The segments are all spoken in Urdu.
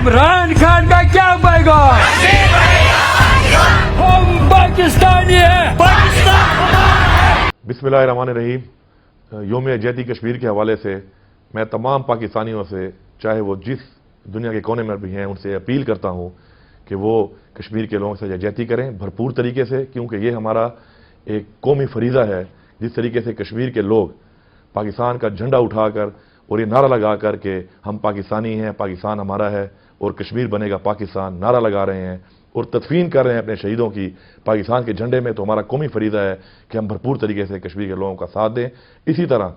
عمران خان کا کیا بنے گا؟ ہم پاکستانی ہیں، بسم اللہ الرحمن الرحیم۔ یوم یکجہتی کشمیر کے حوالے سے میں تمام پاکستانیوں سے، چاہے وہ جس دنیا کے کونے میں بھی ہیں، ان سے اپیل کرتا ہوں کہ وہ کشمیر کے لوگوں سے یکجہتی کریں بھرپور طریقے سے، کیونکہ یہ ہمارا ایک قومی فریضہ ہے۔ جس طریقے سے کشمیر کے لوگ پاکستان کا جھنڈا اٹھا کر اور یہ نعرہ لگا کر کہ ہم پاکستانی ہیں، پاکستان ہمارا ہے اور کشمیر بنے گا پاکستان، نعرہ لگا رہے ہیں اور تدفین کر رہے ہیں اپنے شہیدوں کی پاکستان کے جھنڈے میں، تو ہمارا قومی فریضہ ہے کہ ہم بھرپور طریقے سے کشمیر کے لوگوں کا ساتھ دیں۔ اسی طرح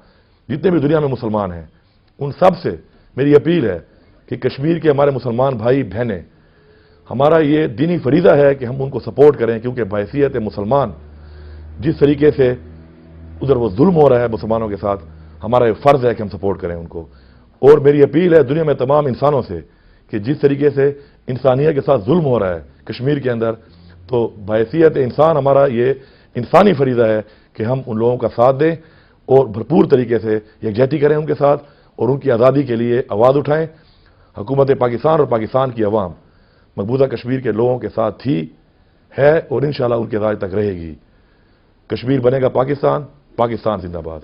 جتنے بھی دنیا میں مسلمان ہیں، ان سب سے میری اپیل ہے کہ کشمیر کے ہمارے مسلمان بھائی بہنیں، ہمارا یہ دینی فریضہ ہے کہ ہم ان کو سپورٹ کریں، کیونکہ بحیثیت مسلمان جس طریقے سے ادھر وہ ظلم ہو رہا ہے مسلمانوں کے ساتھ، ہمارا یہ فرض ہے کہ ہم سپورٹ کریں ان کو۔ اور میری اپیل ہے دنیا میں تمام انسانوں سے کہ جس طریقے سے انسانیت کے ساتھ ظلم ہو رہا ہے کشمیر کے اندر، تو بحیثیت انسان ہمارا یہ انسانی فریضہ ہے کہ ہم ان لوگوں کا ساتھ دیں اور بھرپور طریقے سے یکجہتی کریں ان کے ساتھ اور ان کی آزادی کے لیے آواز اٹھائیں۔ حکومت پاکستان اور پاکستان کی عوام مقبوضہ کشمیر کے لوگوں کے ساتھ تھی، ہے اور انشاءاللہ ان کے آج تک رہے گی۔ کشمیر بنے گا پاکستان، پاکستان زندہ باد۔